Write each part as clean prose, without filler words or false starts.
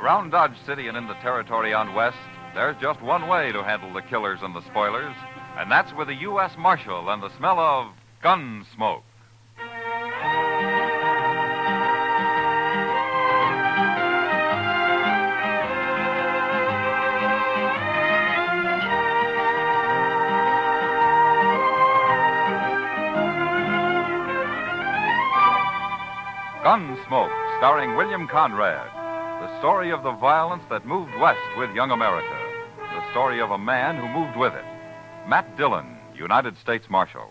Around Dodge City and in the territory on West, there's just one way to handle the killers and the spoilers, and that's with a U.S. Marshal and the smell of Gunsmoke. Gunsmoke, starring William Conrad. The story of the violence that moved west with young America. The story of a man who moved with it. Matt Dillon, United States Marshal.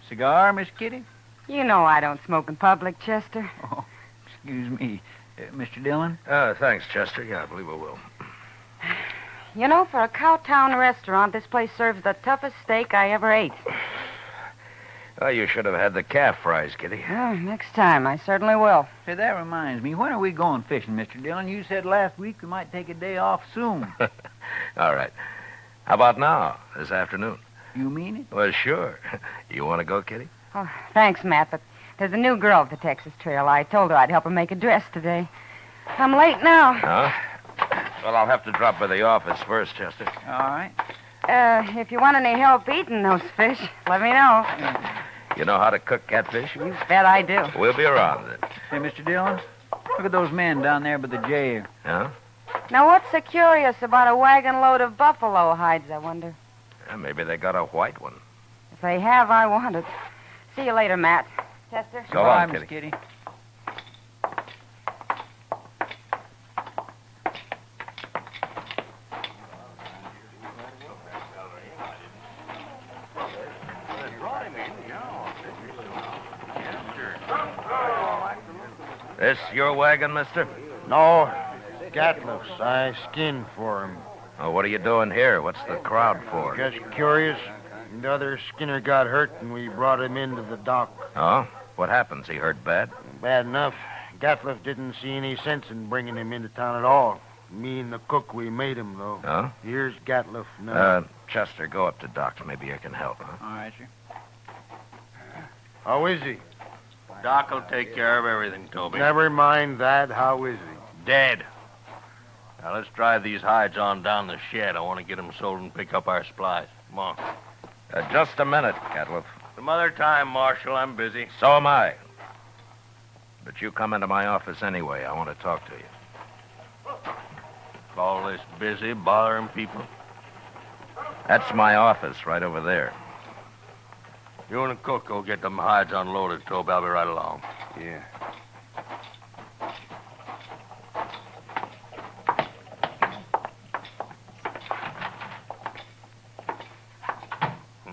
Cigar, Miss Kitty? You know I don't smoke in public, Chester. Oh, excuse me. Mr. Dillon? Thanks, Chester. Yeah, I believe I will. You know, for a Cowtown restaurant, this place serves the toughest steak I ever ate. Well, you should have had the calf fries, Kitty. Next time, I certainly will. Say, that reminds me. When are we going fishing, Mr. Dillon? You said last week we might take a day off soon. All right. How about now, this afternoon? You mean it? Well, sure. You want to go, Kitty? Oh, thanks, Matt, but there's a new girl at the Texas Trail. I told her I'd help her make a dress today. I'm late now. Huh? Well, I'll have to drop by the office first, Chester. All right. If you want any help eating those fish, let me know. You know how to cook catfish? You bet I do. We'll be around then. Say, Mr. Dillon, look at those men down there by the jail. Huh? Now, what's so curious about a wagon load of buffalo hides, I wonder? Maybe they got a white one. If they have, I want it. See you later, Matt. Chester? Go Bye, on, Miss Kitty. Kitty. This your wagon, mister? No, Gatliff's. I skinned for him. Oh, what are you doing here? What's the crowd for? Just curious. The other Skinner got hurt, and we brought him into the dock. Oh? What happens? He hurt bad? Bad enough. Gatliff didn't see any sense in bringing him into town at all. Me and the cook, we made him, though. Oh? Here's Gatliff now. Chester, go up to Doc's. Maybe I can help, huh? All right, sir. How is he? Doc will take care of everything, Toby. Never mind that. How is he? Dead. Now, let's drive these hides on down the shed. I want to get them sold and pick up our supplies. Come on. Just a minute, Gatliff. Some other time, Marshal. I'm busy. So am I. But you come into my office anyway. I want to talk to you. All this busy, bothering people. That's my office right over there. You and the cook go get them hides unloaded, Toby. I'll be right along. Yeah.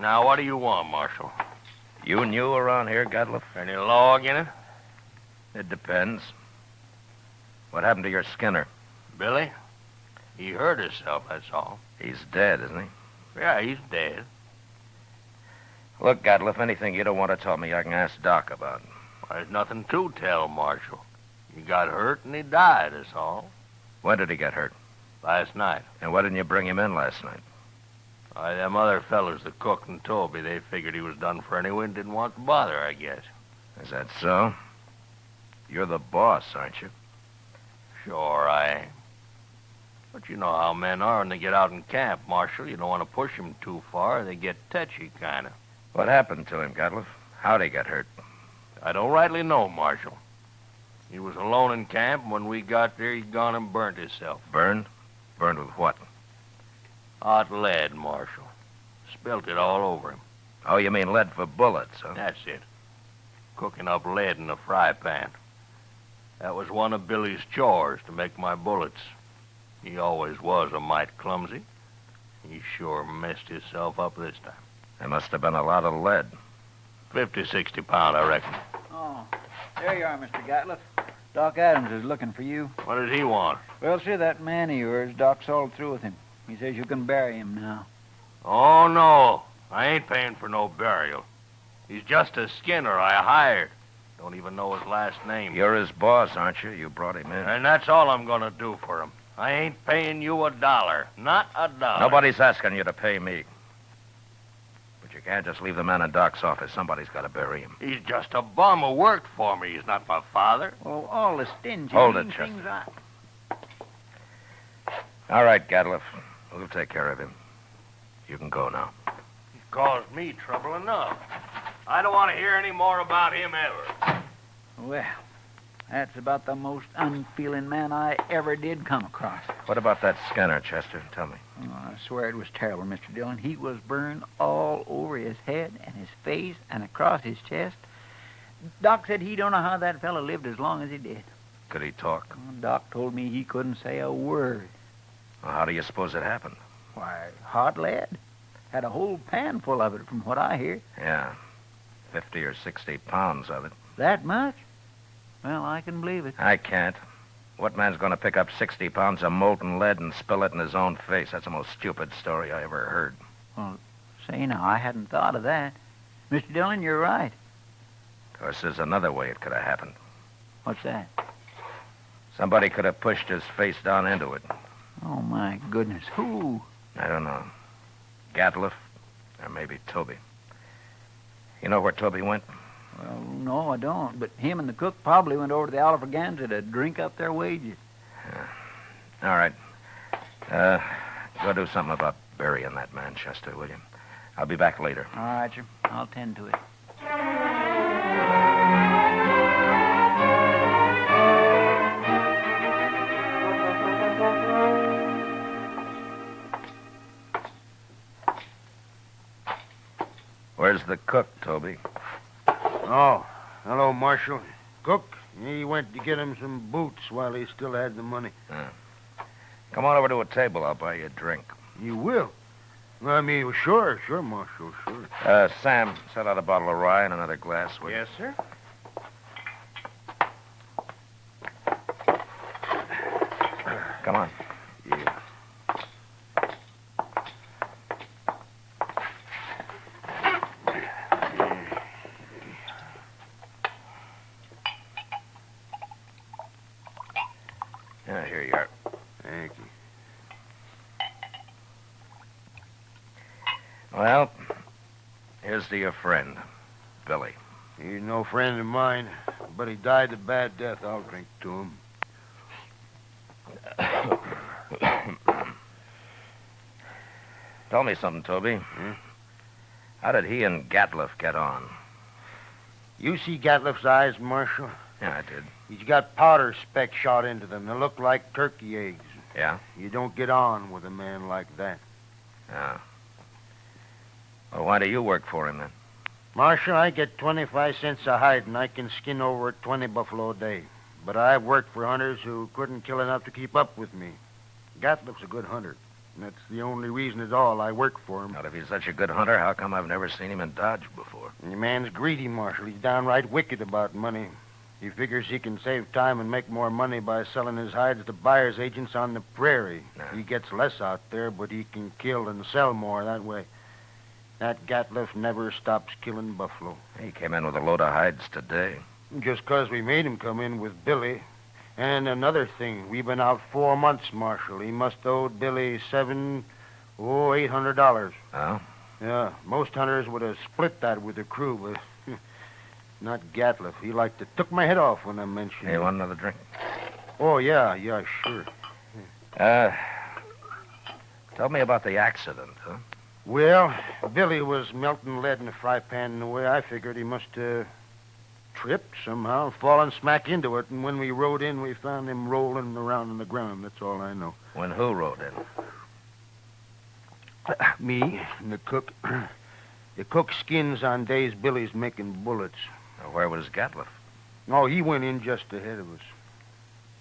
Now, what do you want, Marshal? You new around here, Gatliff? Any log in it? It depends. What happened to your Skinner? Billy? He hurt himself, that's all. He's dead, isn't he? Yeah, he's dead. Look, Gatliff, anything you don't want to tell me, I can ask Doc about. There's nothing to tell, Marshal. He got hurt and he died, that's all. When did he get hurt? Last night. And why didn't you bring him in last night? Why, them other fellas, the cook and Toby, they figured he was done for anyway and didn't want to bother, I guess. Is that so? You're the boss, aren't you? Sure I am. But you know how men are when they get out in camp, Marshal. You don't want to push them too far. They get touchy, kind of. What happened to him, Gatliff? How'd he get hurt? I don't rightly know, Marshal. He was alone in camp, and when we got there, he'd gone and burnt himself. Burned? Burned with what? Hot lead, Marshal. Spilt it all over him. Oh, you mean lead for bullets, huh? That's it. Cooking up lead in a fry pan. That was one of Billy's chores, to make my bullets. He always was a mite clumsy. He sure messed himself up this time. There must have been a lot of lead. 50, 60 pound, I reckon. Oh, there you are, Mr. Gatliff. Doc Adams is looking for you. What does he want? Well, sir, that man of yours, Doc's all through with him. He says you can bury him now. Oh, no. I ain't paying for no burial. He's just a skinner I hired. Don't even know his last name. You're his boss, aren't you? You brought him in. And that's all I'm gonna do for him. I ain't paying you $1. Not $1. Nobody's asking you to pay me. But you can't just leave the man in Doc's office. Somebody's got to bury him. He's just a bum who worked for me. He's not my father. Well, all the stingy Hold it, mean Chester. things I... All right, Gatliff. We'll take care of him. You can go now. He's caused me trouble enough. I don't want to hear any more about him ever. Well, that's about the most unfeeling man I ever did come across. What about that Skinner, Chester? Tell me. Oh, I swear it was terrible, Mr. Dillon. He was burned all over his head and his face and across his chest. Doc said he don't know how that fellow lived as long as he did. Could he talk? Doc told me he couldn't say a word. Well, how do you suppose it happened? Why, hot lead. Had a whole pan full of it, from what I hear. Yeah. 50 or 60 pounds of it. That much? Well, I can believe it. I can't. What man's going to pick up 60 pounds of molten lead and spill it in his own face? That's the most stupid story I ever heard. Well, say now, I hadn't thought of that. Mr. Dillon, you're right. Of course, there's another way it could have happened. What's that? Somebody could have pushed his face down into it. Oh, my goodness. Who? I don't know. Gatliff, or maybe Toby. You know where Toby went? Well, no, I don't. But him and the cook probably went over to the Alfraganza to drink up their wages. All right. Go do something about burying that man, Chester, will you? I'll be back later. All right, sir. I'll tend to it. Where's the cook, Toby? Oh, hello, Marshal. Cook, he went to get him some boots while he still had the money. Come on over to a table. I'll buy you a drink. You will? I mean, sure, Marshal, sure. Sam, set out a bottle of rye and another glass, will you? Yes, sir. Come on. Yeah. Yeah, here you are. Thank you. Well, here's to your friend, Billy. He's no friend of mine, but he died a bad death. I'll drink to him. Tell me something, Toby. Hmm? How did he and Gatliff get on? You see Gatliff's eyes, Marshal? Yeah, I did. He's got powder specks shot into them. They look like turkey eggs. Yeah? You don't get on with a man like that. Yeah. Well, why do you work for him, then? Marshal, I get 25 cents a hide, and I can skin over 20 buffalo a day. But I've worked for hunters who couldn't kill enough to keep up with me. Gatliff's a good hunter. And that's the only reason at all I work for him. Now, if he's such a good hunter, how come I've never seen him in Dodge before? And the man's greedy, Marshal. He's downright wicked about money. He figures he can save time and make more money by selling his hides to buyer's agents on the prairie. Yeah. He gets less out there, but he can kill and sell more that way. That Gatliff never stops killing buffalo. He came in with a load of hides today. Just 'cause we made him come in with Billy. And another thing, we've been out 4 months, Marshal. He must owe Billy $800. Oh? Yeah, most hunters would have split that with the crew, but not Gatliff. He like to took my head off when I mentioned Hey, you it. want another drink? Oh, yeah, sure. Tell me about the accident, huh? Well, Billy was melting lead in a fry pan, and the way I figured he must have tripped somehow, fallen smack into it, and when we rode in, we found him rolling around on the ground. That's all I know. When who rode in? Me and the cook. The cook skins on days Billy's making bullets. Now, where was Gatliff? Oh, he went in just ahead of us.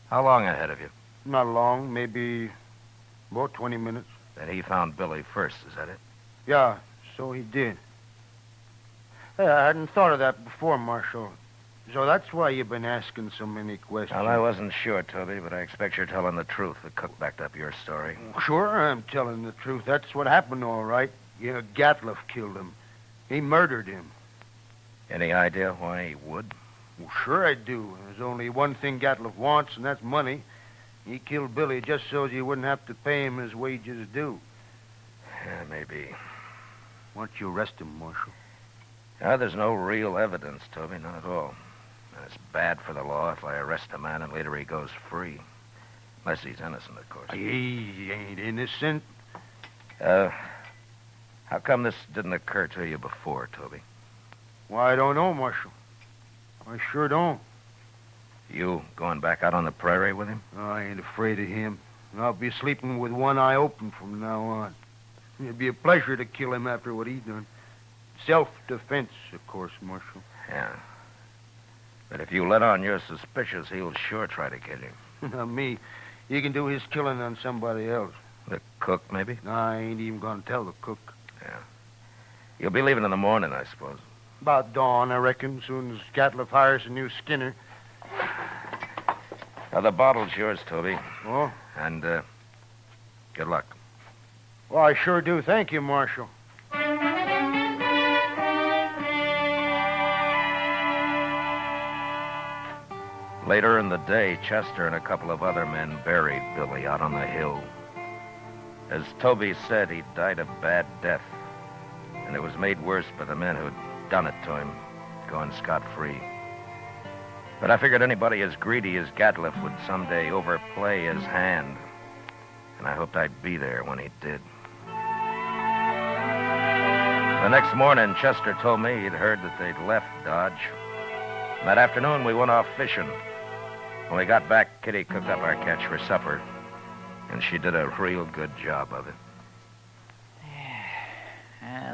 How long ahead of you? Not long, maybe about 20 minutes. Then he found Billy first, is that it? Yeah, so he did. Hey, I hadn't thought of that before, Marshal. So that's why you've been asking so many questions. Well, I wasn't sure, Toby, but I expect you're telling the truth. The cook backed up your story. Sure, I'm telling the truth. That's what happened, all right. Yeah, Gatliff killed him. He murdered him. Any idea why he would? Well, sure I do. There's only one thing Gatliff wants, and that's money. He killed Billy just so you wouldn't have to pay him his wages due. Yeah, maybe. Why don't you arrest him, Marshal? There's no real evidence, Toby, not at all. And it's bad for the law if I arrest a man and later he goes free. Unless he's innocent, of course. He ain't innocent. How come this didn't occur to you before, Toby? Why, I don't know, Marshal. I sure don't. You going back out on the prairie with him? I ain't afraid of him. I'll be sleeping with one eye open from now on. It'd be a pleasure to kill him after what he done. Self-defense, of course, Marshal. Yeah. But if you let on you're suspicious, he'll sure try to get you. Not me. He can do his killing on somebody else. The cook, maybe? I ain't even gonna tell the cook. Yeah. You'll be leaving in the morning, I suppose. About dawn, I reckon, soon as Gatliff hires a new skinner. Now, the bottle's yours, Toby. Oh? And, good luck. Well, I sure do. Thank you, Marshal. Later in the day, Chester and a couple of other men buried Billy out on the hill. As Toby said, he died a bad death, and it was made worse by the men who'd done it to him, going scot-free. But I figured anybody as greedy as Gatliff would someday overplay his hand, and I hoped I'd be there when he did. The next morning, Chester told me he'd heard that they'd left Dodge. And that afternoon, we went off fishing. When we got back, Kitty cooked up our catch for supper, and she did a real good job of it.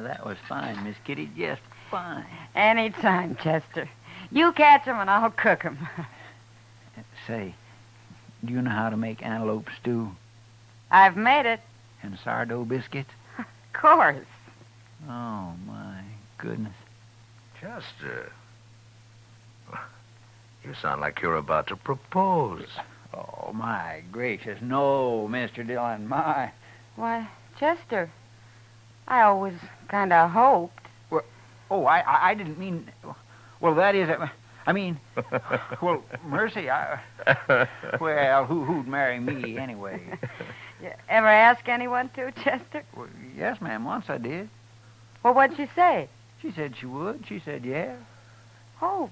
That was fine, Miss Kitty, just fine. Anytime, Chester. You catch 'em and I'll cook 'em. Say, do you know how to make antelope stew I've made it. and sourdough biscuits? Of course. Oh, my goodness. Chester, you sound like you're about to propose. Oh, my gracious. No, Mr. Dillon, my. Why, Chester, I always kind of hoped. Oh, I didn't mean... Well, that is... I mean... Well, mercy, Well, who'd marry me anyway? You ever ask anyone to, Chester? Well, yes, ma'am, once I did. Well, what'd she say? She said she would. She said, yeah. Oh,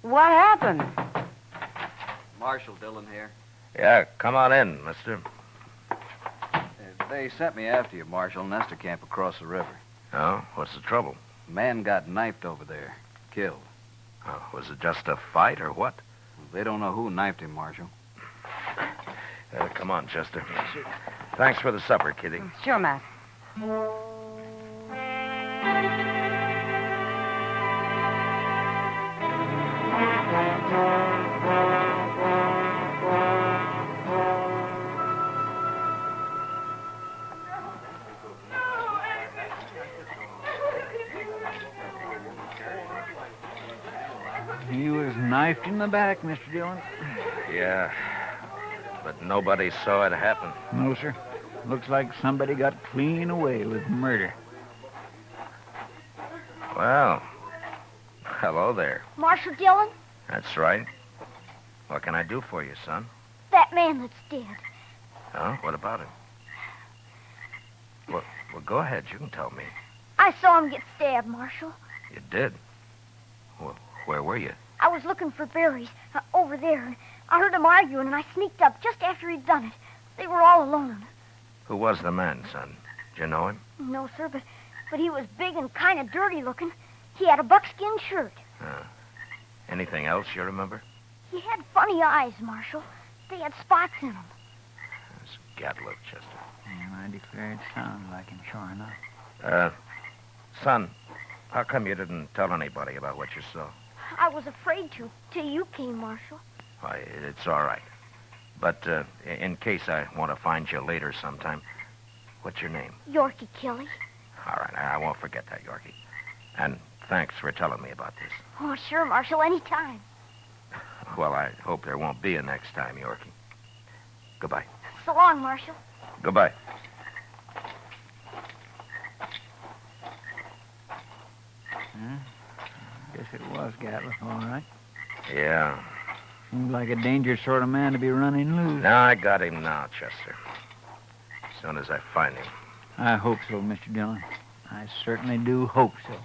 what happened? Marshal Dillon here. Yeah, come on in, mister. They sent me after you, Marshal. Nestor camp across the river. Oh, what's the trouble? A man got knifed over there. Killed. Oh, was it just a fight or what? They don't know who knifed him, Marshal. Come on, Chester. Thanks for the supper, Kitty. Sure, Matt. He was knifed in the back, Mr. Dillon. Yeah, but nobody saw it happen. No, sir. Looks like somebody got clean away with murder. Well, hello there. Marshal Dillon, That's right. What can I do for you, son? that man that's dead. Huh? What about him? Well, go ahead. You can tell me. I saw him get stabbed, Marshal. You did? Well, where were you? I was looking for berries over there. I heard them arguing, and I sneaked up just after he'd done it. They were all alone. Who was the man, son? Did you know him? No, sir, but he was big and kind of dirty looking. He had a buckskin shirt. Anything else you remember? He had funny eyes, Marshal. They had spots in them. It's Gatliff, Chester. Yeah, I declare it sounds like him, sure enough. Son, how come you didn't tell anybody about what you saw? I was afraid to, till you came, Marshal. Why, it's all right. But in case I want to find you later sometime, what's your name? Yorkie Kelly. All right, I won't forget that, Yorkie. And thanks for telling me about this. Oh, sure, Marshal, anytime. Well, I hope there won't be a next time, Yorkie. Goodbye. So long, Marshal. Goodbye. Guess it was Gatliff, all right. Yeah. Seems like a dangerous sort of man to be running loose. No, I got him now, Chester. As soon as I find him. I hope so, Mr. Dillon. I certainly do hope so.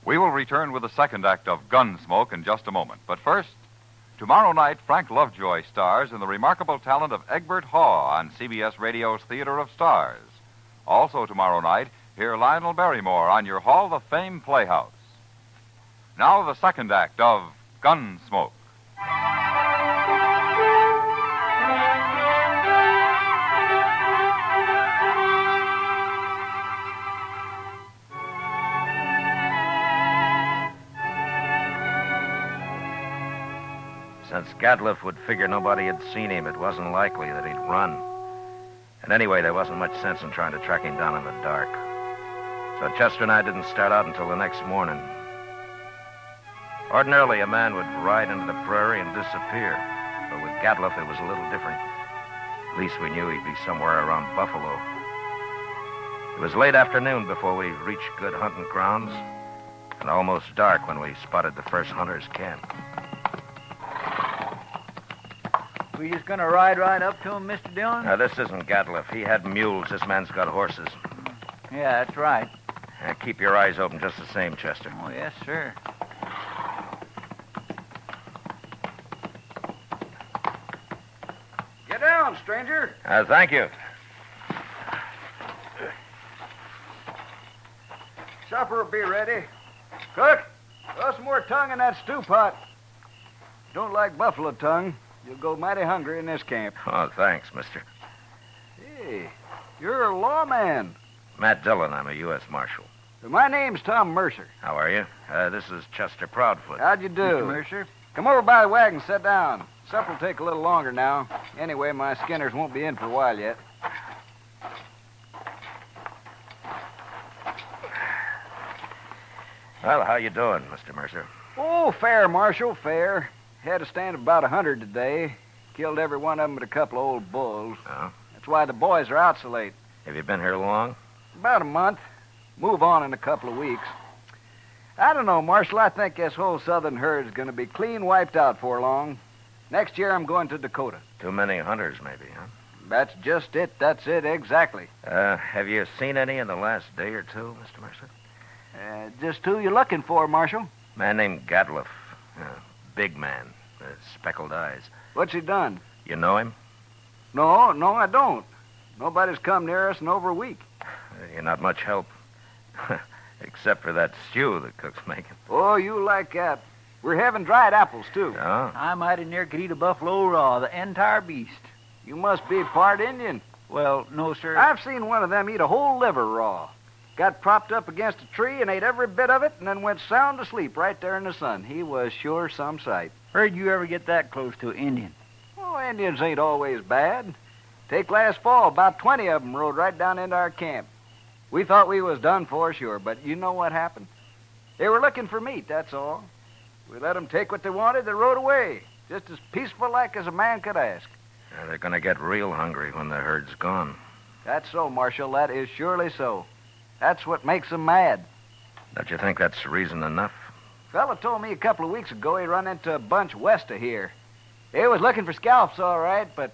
We will return with the second act of Gunsmoke in just a moment. But first, tomorrow night, Frank Lovejoy stars in the remarkable talent of Egbert Haw on CBS Radio's Theater of Stars. Also tomorrow night, hear Lionel Barrymore on your Hall of Fame Playhouse. Now the second act of Gunsmoke. Since Gatliff would figure nobody had seen him, it wasn't likely that he'd run. And anyway, there wasn't much sense in trying to track him down in the dark. So Chester and I didn't start out until the next morning. Ordinarily, a man would ride into the prairie and disappear. But with Gatliff, it was a little different. At least we knew he'd be somewhere around Buffalo. It was late afternoon before we reached good hunting grounds, and almost dark when we spotted the first hunter's camp. We just gonna ride right up to him, Mr. Dillon? Now, this isn't Gatliff. He had mules. This man's got horses. Yeah, that's right. Keep your eyes open just the same, Chester. Oh, yes, sir. Get down, stranger. Thank you. Supper will be ready. Cook, throw some more tongue in that stew pot. Don't like buffalo tongue. You'll go mighty hungry in this camp. Oh, thanks, mister. Hey, you're a lawman. Matt Dillon. I'm a U.S. Marshal. My name's Tom Mercer. How are you? This is Chester Proudfoot. How'd you do? Mr. Mercer? Come over by the wagon, sit down. Supper'll take a little longer now. Anyway, my skinners won't be in for a while yet. Well, how you doing, Mr. Mercer? Oh, fair, Marshal, fair. Had a stand of about 100 today. Killed every one of them but a couple of old bulls. Oh? That's why the boys are out so late. Have you been here long? About a month. Move on in a couple of weeks. I don't know, Marshal. I think this whole southern herd's going to be clean wiped out for long. Next year I'm going to Dakota. Too many hunters, maybe, huh? That's just it. That's it, exactly. Have you seen any in the last day or two, Mr. Mercer? Just who you looking for, Marshal? Man named Gatliff. Big man. Speckled eyes. What's he done? You know him? No, I don't. Nobody's come near us in over a week. You're not much help. Except for that stew the cook's making. Oh, you like that. We're having dried apples, too. Oh? I mighty near could eat a buffalo raw, the entire beast. You must be part Indian. Well, no, sir. I've seen one of them eat a whole liver raw. Got propped up against a tree and ate every bit of it and then went sound asleep right there in the sun. He was sure some sight. Where'd you ever get that close to an Indian? Oh, Indians ain't always bad. Take last fall, about 20 of them rode right down into our camp. We thought we was done for, sure, but you know what happened? They were looking for meat, that's all. We let them take what they wanted, they rode away. Just as peaceful like as a man could ask. They're going to get real hungry when the herd's gone. That's so, Marshal. That is surely so. That's what makes them mad. Don't you think that's reason enough? Fella told me a couple of weeks ago he run into a bunch west of here. They was looking for scalps, all right, but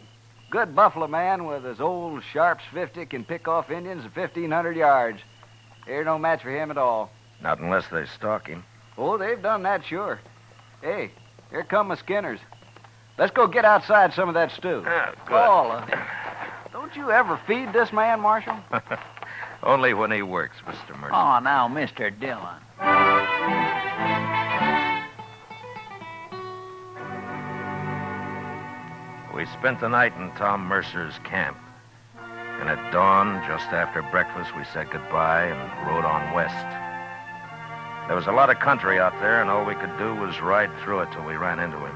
good buffalo man with his old Sharps 50 can pick off Indians at 1,500 yards. They're no match for him at all. Not unless they stalk him. Oh, they've done that, sure. Hey, here come my skinners. Let's go get outside some of that stew. Good. All of it. Don't you ever feed this man, Marshal? Only when he works, Mr. Mercer. Oh, now, Mr. Dillon. We spent the night in Tom Mercer's camp. And at dawn, just after breakfast, we said goodbye and rode on west. There was a lot of country out there, and all we could do was ride through it till we ran into him.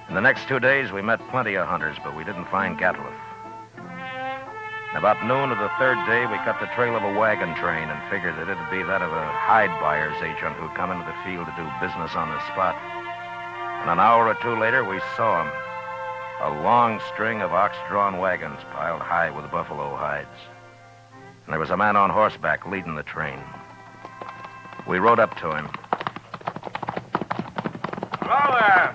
In the next 2 days, we met plenty of hunters, but we didn't find Gatliff. About noon of the third day, we cut the trail of a wagon train and figured that it'd be that of a hide buyer's agent who'd come into the field to do business on the spot. And an hour or two later, we saw him. A long string of ox-drawn wagons piled high with buffalo hides. And there was a man on horseback leading the train. We rode up to him. Hello there.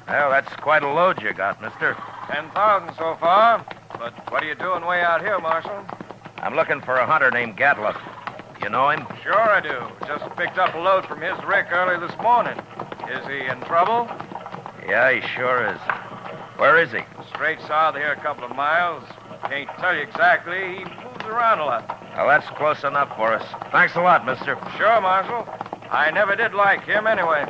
Well, that's quite a load you got, mister. 10,000 so far. But what are you doing way out here, Marshal? I'm looking for a hunter named Gatliff. You know him? Sure I do. Just picked up a load from his rick early this morning. Is he in trouble? Yeah, he sure is. Where is he? Straight south of here a couple of miles. Can't tell you exactly. He moves around a lot. Well, that's close enough for us. Thanks a lot, mister. Sure, Marshal. I never did like him anyway.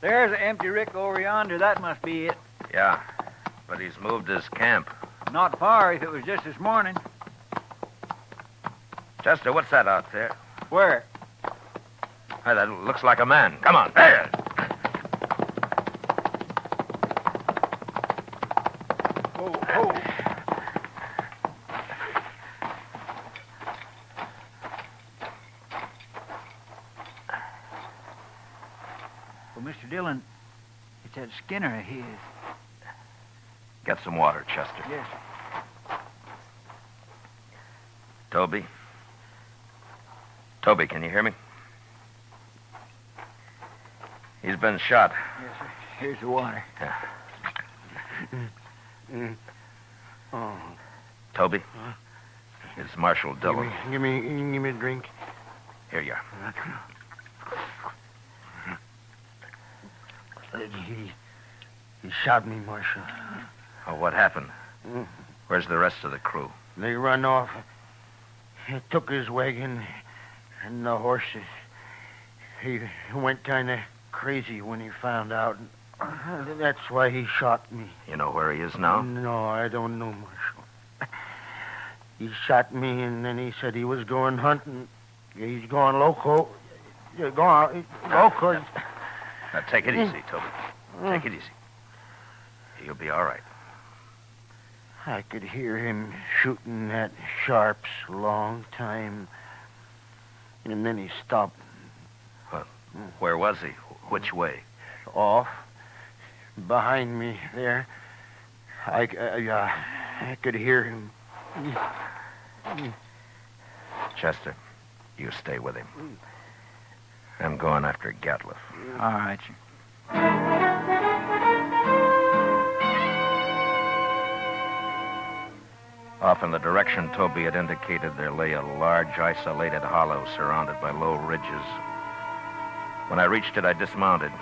There's an empty rick over yonder. That must be it. Yeah, but he's moved his camp. Not far if it was just this morning. Chester, what's that out there? Where? Hey, that looks like a man. Come on. There. Oh. Well, Mr. Dillon, it's that Skinner of his. Get some water, Chester. Yes. Toby? Toby, can you hear me? He's been shot. Yes, sir. Here's the water. Yeah. Oh. Toby? It's Marshal Dillon. Give me a drink. Here you are. He shot me, Marshal. Oh, what happened? Where's the rest of the crew? They run off. He took his wagon and the horses. He went kind of crazy when he found out. That's why he shot me. You know where he is now? No, I don't know, Marshal. He shot me, and then he said he was going hunting. He's going loco. You're going loco. Now, take it easy, Toby. Take it easy. You'll be all right. I could hear him shooting at Sharps a long time. And then he stopped. Where was he? Which way? Off. Behind me there. I could hear him. Chester, you stay with him. I'm going after Gatliff. All right, sir. Off in the direction Toby had indicated, there lay a large, isolated hollow surrounded by low ridges. When I reached it, I dismounted,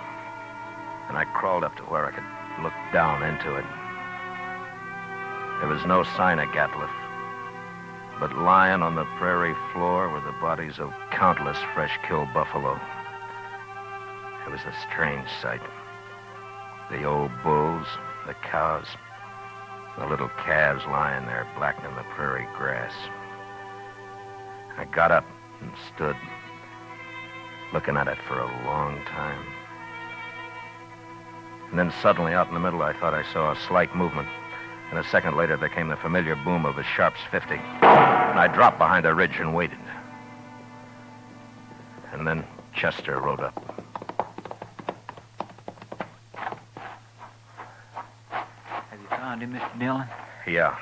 and I crawled up to where I could look down into it. There was no sign of Gatliff, but lying on the prairie floor were the bodies of countless fresh-killed buffalo. It was a strange sight. The old bulls, the cows, the little calves lying there blackening the prairie grass. I got up and stood, looking at it for a long time. And then suddenly, out in the middle, I thought I saw a slight movement. And a second later, there came the familiar boom of a Sharps 50. And I dropped behind a ridge and waited. And then Chester rode up. Have you found him, Mr. Dillon? Yeah.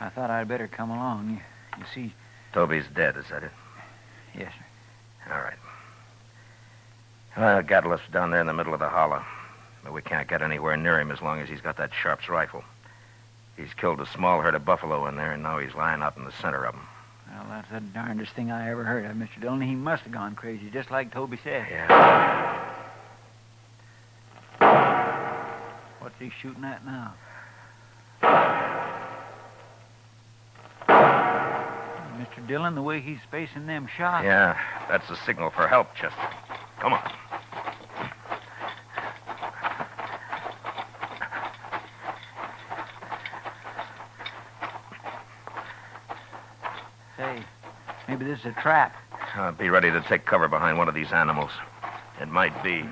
I thought I'd better come along. You see... Toby's dead, is that it? Yes, sir. All right. Well, Gatliff's down there in the middle of the hollow. But we can't get anywhere near him as long as he's got that Sharps rifle. He's killed a small herd of buffalo in there, and now he's lying out in the center of them. Well, that's the darndest thing I ever heard of, Mr. Dillon. He must have gone crazy, just like Toby said. Yeah. What's he shooting at now? Mr. Dillon, the way he's spacing them shots. Yeah, that's a signal for help, Chester. Come on. Say, Maybe this is a trap. Be ready to take cover behind one of these animals. It might be.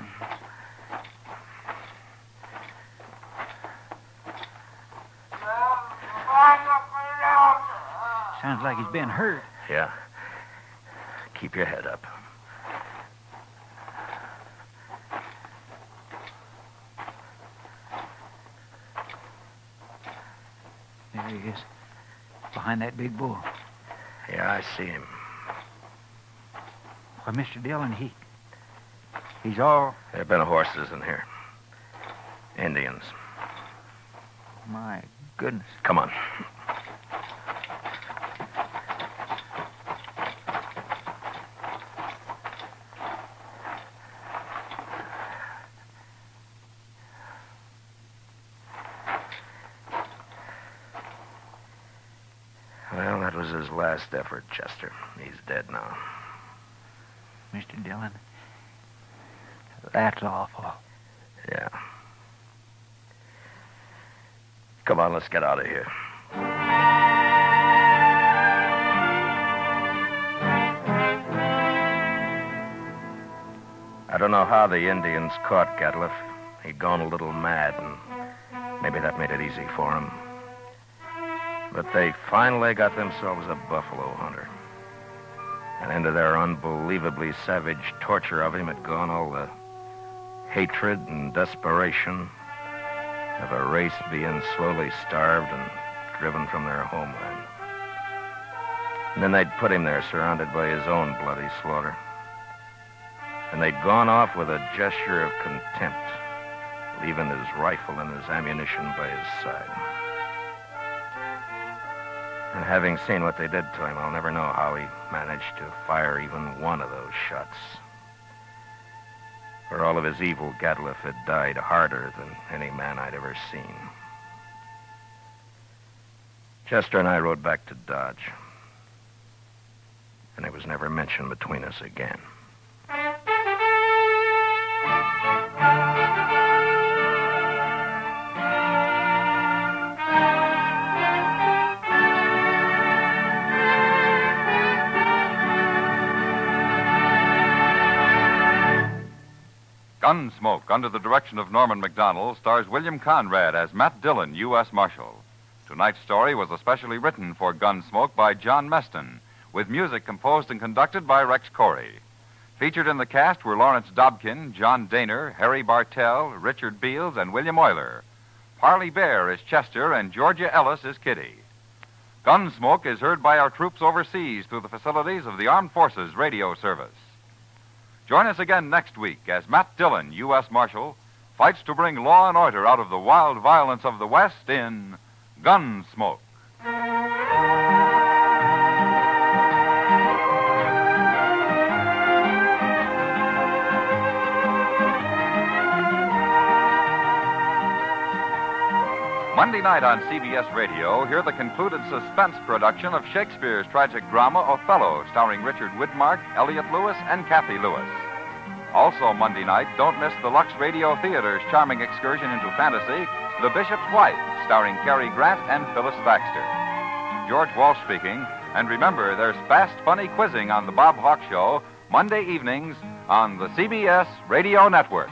Sounds like he's been hurt. Yeah. Keep your head up. There he is. Behind that big bull. Yeah, I see him. Why, Mr. Dillon, he's all... There have been horses in here. Indians. My goodness. Come on. Well, that was his last effort, Chester. He's dead now. Mr. Dillon, that's awful. Yeah. Come on, let's get out of here. I don't know how the Indians caught Gatliff. He'd gone a little mad, and maybe that made it easy for him. But they finally got themselves a buffalo hunter. And into their unbelievably savage torture of him had gone all the hatred and desperation of a race being slowly starved and driven from their homeland. And then they'd put him there surrounded by his own bloody slaughter. And they'd gone off with a gesture of contempt, leaving his rifle and his ammunition by his side. And having seen what they did to him, I'll never know how he managed to fire even one of those shots. For all of his evil, Gatliff had died harder than any man I'd ever seen. Chester and I rode back to Dodge. And it was never mentioned between us again. Gunsmoke, under the direction of Norman MacDonald, stars William Conrad as Matt Dillon, U.S. Marshal. Tonight's story was especially written for Gunsmoke by John Meston, with music composed and conducted by Rex Corey. Featured in the cast were Lawrence Dobkin, John Daner, Harry Bartell, Richard Beals, and William Euler. Parley Bear is Chester, and Georgia Ellis is Kitty. Gunsmoke is heard by our troops overseas through the facilities of the Armed Forces Radio Service. Join us again next week as Matt Dillon, U.S. Marshal, fights to bring law and order out of the wild violence of the West in Gunsmoke. Monday night on CBS Radio, hear the concluded suspense production of Shakespeare's tragic drama Othello, starring Richard Widmark, Elliot Lewis, and Kathy Lewis. Also Monday night, don't miss the Lux Radio Theater's charming excursion into fantasy, The Bishop's Wife, starring Cary Grant and Phyllis Thaxter. George Walsh speaking, and remember, there's fast, funny quizzing on The Bob Hawk Show, Monday evenings on the CBS Radio Network.